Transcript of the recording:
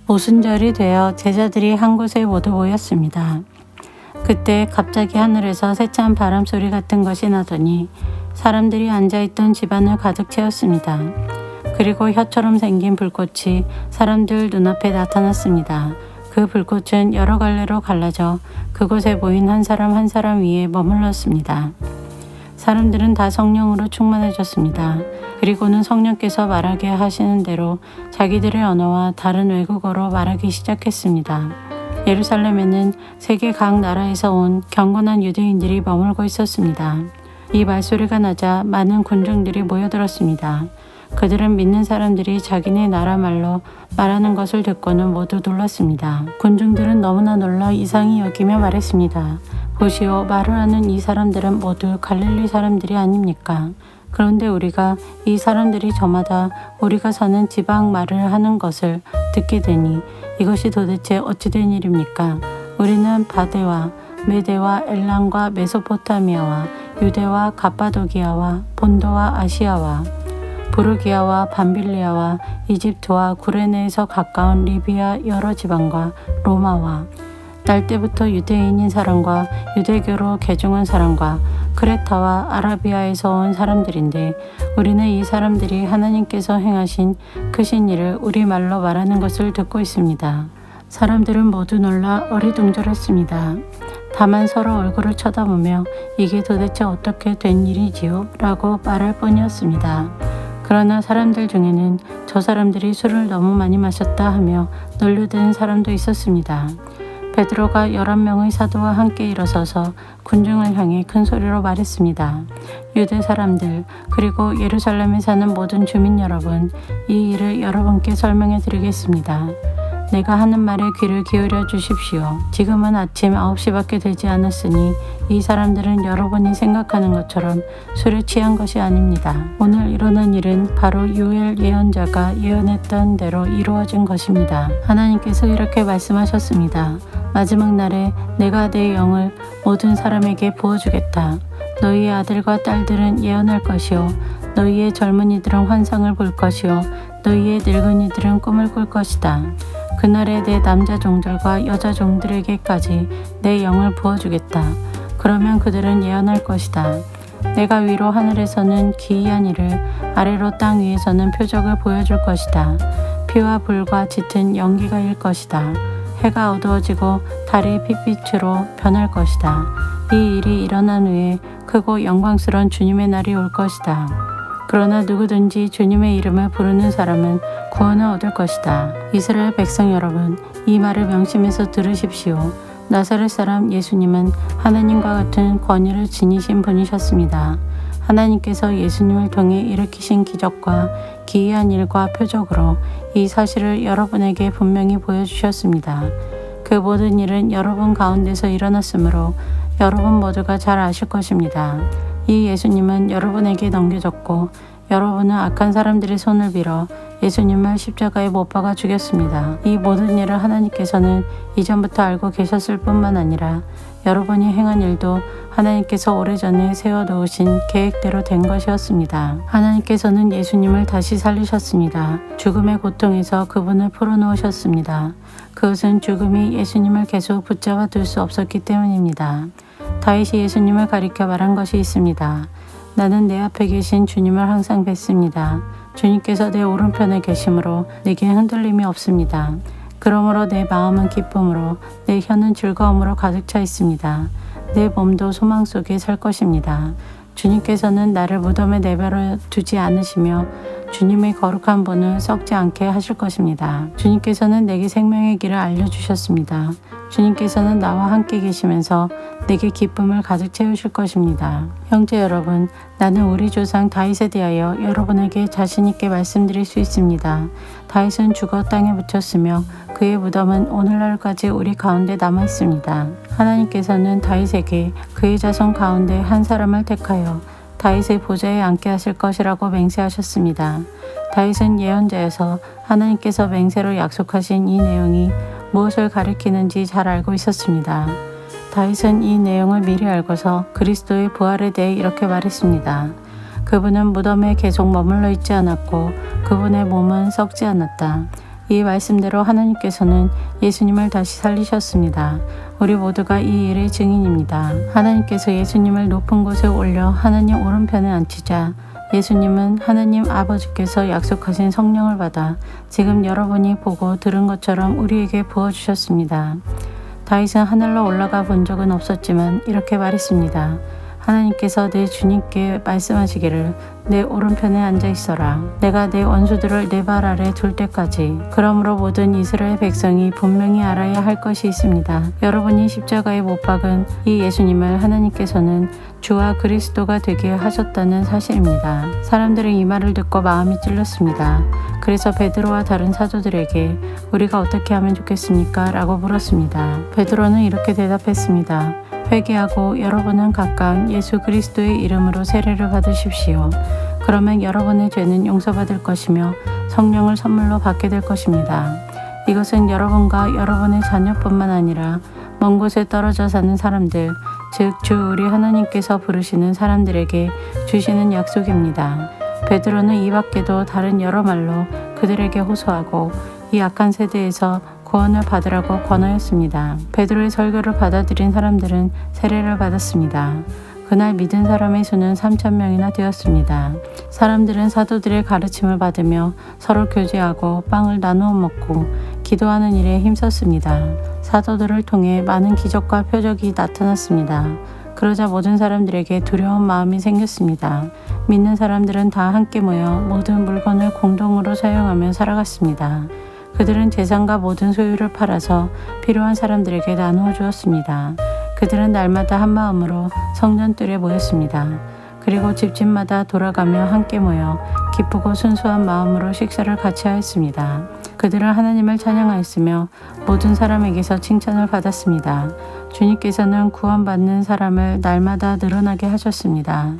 오순절이 되어 제자들이 한 곳에 모두 모였습니다. 그때 갑자기 하늘에서 세찬 바람소리 같은 것이 나더니 사람들이 앉아있던 집안을 가득 채웠습니다. 그리고 혀처럼 생긴 불꽃이 사람들 눈앞에 나타났습니다. 그 불꽃은 여러 갈래로 갈라져 그곳에 모인 한 사람 위에 머물렀습니다. 사람들은 다 성령으로 충만해졌습니다. 그리고는 성령께서 말하게 하시는 대로 자기들의 언어와 다른 외국어로 말하기 시작했습니다. 예루살렘에는 세계 각 나라에서 온 경건한 유대인들이 머물고 있었습니다. 이 말소리가 나자 많은 군중들이 모여들었습니다. 그들은 믿는 사람들이 자기네 나라 말로 말하는 것을 듣고는 모두 놀랐습니다. 군중들은 너무나 놀라 이상히 여기며 말했습니다. 보시오, 말을 하는 이 사람들은 모두 갈릴리 사람들이 아닙니까? 그런데 우리가 이 사람들이 저마다 우리가 사는 지방 말을 하는 것을 듣게 되니 이것이 도대체 어찌된 일입니까? 우리는 바데와 메데와 엘람과 메소포타미아와 유대와 갑바도기아와 본도와 아시아와 부르기아와 밤빌리아와 이집트와 구레네에서 가까운 리비아 여러 지방과 로마와 날 때부터 유대인인 사람과 유대교로 개종한 사람과 크레타와 아라비아에서 온 사람들인데 우리는 이 사람들이 하나님께서 행하신 크신 일을 우리말로 말하는 것을 듣고 있습니다. 사람들은 모두 놀라 어리둥절했습니다. 다만 서로 얼굴을 쳐다보며 이게 도대체 어떻게 된 일이지요? 라고 말할 뿐이었습니다. 그러나 사람들 중에는 저 사람들이 술을 너무 많이 마셨다 하며 놀려대는 사람도 있었습니다. 베드로가 11명의 사도와 함께 일어서서 군중을 향해 큰 소리로 말했습니다. 유대 사람들 그리고 예루살렘에 사는 모든 주민 여러분, 이 일을 여러분께 설명해 드리겠습니다. 내가 하는 말에 귀를 기울여 주십시오. 지금은 아침 9시밖에 되지 않았으니 이 사람들은 여러분이 생각하는 것처럼 술에 취한 것이 아닙니다. 오늘 일어난 일은 바로 요엘 예언자가 예언했던 대로 이루어진 것입니다. 하나님께서 이렇게 말씀하셨습니다. 마지막 날에 내가 내 영을 모든 사람에게 부어주겠다. 너희의 아들과 딸들은 예언할 것이요 너희의 젊은이들은 환상을 볼 것이요 너희의 늙은이들은 꿈을 꿀 것이다. 그날에 내 남자 종들과 여자 종들에게까지 내 영을 부어주겠다. 그러면 그들은 예언할 것이다. 내가 위로 하늘에서는 기이한 일을, 아래로 땅 위에서는 표적을 보여줄 것이다. 피와 불과 짙은 연기가 일 것이다. 해가 어두워지고 달이 핏빛으로 변할 것이다. 이 일이 일어난 후에 크고 영광스러운 주님의 날이 올 것이다. 그러나 누구든지 주님의 이름을 부르는 사람은 구원을 얻을 것이다. 이스라엘 백성 여러분, 이 말을 명심해서 들으십시오. 나사렛 사람 예수님은 하나님과 같은 권위를 지니신 분이셨습니다. 하나님께서 예수님을 통해 일으키신 기적과 기이한 일과 표적으로 이 사실을 여러분에게 분명히 보여주셨습니다. 그 모든 일은 여러분 가운데서 일어났으므로 여러분 모두가 잘 아실 것입니다. 이 예수님은 여러분에게 넘겨졌고 여러분은 악한 사람들의 손을 빌어 예수님을 십자가에 못 박아 죽였습니다. 이 모든 일을 하나님께서는 이전부터 알고 계셨을 뿐만 아니라 여러분이 행한 일도 하나님께서 오래전에 세워놓으신 계획대로 된 것이었습니다. 하나님께서는 예수님을 다시 살리셨습니다. 죽음의 고통에서 그분을 풀어놓으셨습니다. 그것은 죽음이 예수님을 계속 붙잡아 둘 수 없었기 때문입니다. 다윗이 예수님을 가리켜 말한 것이 있습니다. 나는 내 앞에 계신 주님을 항상 뵙습니다. 주님께서 내 오른편에 계심으로 내게 흔들림이 없습니다. 그러므로 내 마음은 기쁨으로 내 혀는 즐거움으로 가득 차 있습니다. 내 몸도 소망 속에 살 것입니다. 주님께서는 나를 무덤에 내버려 두지 않으시며 주님의 거룩한 분을 썩지 않게 하실 것입니다. 주님께서는 내게 생명의 길을 알려주셨습니다. 주님께서는 나와 함께 계시면서 내게 기쁨을 가득 채우실 것입니다. 형제 여러분, 나는 우리 조상 다윗에 대하여 여러분에게 자신 있게 말씀드릴 수 있습니다. 다윗은 죽어 땅에 묻혔으며 그의 무덤은 오늘날까지 우리 가운데 남아 있습니다. 하나님께서는 다윗에게 그의 자손 가운데 한 사람을 택하여 다윗의 보좌에 앉게 하실 것이라고 맹세하셨습니다. 다윗은 예언자여서 하나님께서 맹세로 약속하신 이 내용이 무엇을 가리키는지 잘 알고 있었습니다. 다윗은 이 내용을 미리 알고서 그리스도의 부활에 대해 이렇게 말했습니다. 그분은 무덤에 계속 머물러 있지 않았고 그분의 몸은 썩지 않았다. 이 말씀대로 하나님께서는 예수님을 다시 살리셨습니다. 우리 모두가 이 일의 증인입니다. 하나님께서 예수님을 높은 곳에 올려 하나님 오른편에 앉히자 예수님은 하나님 아버지께서 약속하신 성령을 받아 지금 여러분이 보고 들은 것처럼 우리에게 부어주셨습니다. 다윗은 하늘로 올라가 본 적은 없었지만 이렇게 말했습니다. 하나님께서 내 주님께 말씀하시기를 내 오른편에 앉아 있어라. 내가 내 원수들을 내 발 아래 둘 때까지. 그러므로 모든 이스라엘 백성이 분명히 알아야 할 것이 있습니다. 여러분이 십자가에 못 박은 이 예수님을 하나님께서는 주와 그리스도가 되게 하셨다는 사실입니다. 사람들은 이 말을 듣고 마음이 찔렸습니다. 그래서 베드로와 다른 사도들에게 우리가 어떻게 하면 좋겠습니까? 라고 물었습니다. 베드로는 이렇게 대답했습니다. 회개하고 여러분은 각각 예수 그리스도의 이름으로 세례를 받으십시오. 그러면 여러분의 죄는 용서받을 것이며 성령을 선물로 받게 될 것입니다. 이것은 여러분과 여러분의 자녀뿐만 아니라 먼 곳에 떨어져 사는 사람들, 즉 주 우리 하나님께서 부르시는 사람들에게 주시는 약속입니다. 베드로는 이 밖에도 다른 여러 말로 그들에게 호소하고 이 악한 세대에서 구원을 받으라고 권하였습니다. 베드로의 설교를 받아들인 사람들은 세례를 받았습니다. 그날 믿은 사람의 수는 3,000명이나 되었습니다. 사람들은 사도들의 가르침을 받으며 서로 교제하고 빵을 나누어 먹고 기도하는 일에 힘썼습니다. 사도들을 통해 많은 기적과 표적이 나타났습니다. 그러자 모든 사람들에게 두려운 마음이 생겼습니다. 믿는 사람들은 다 함께 모여 모든 물건을 공동으로 사용하며 살아갔습니다. 그들은 재산과 모든 소유를 팔아서 필요한 사람들에게 나누어 주었습니다. 그들은 날마다 한 마음으로 성전뜰에 모였습니다. 그리고 집집마다 돌아가며 함께 모여 기쁘고 순수한 마음으로 식사를 같이 하였습니다. 그들은 하나님을 찬양하였으며 모든 사람에게서 칭찬을 받았습니다. 주님께서는 구원받는 사람을 날마다 늘어나게 하셨습니다.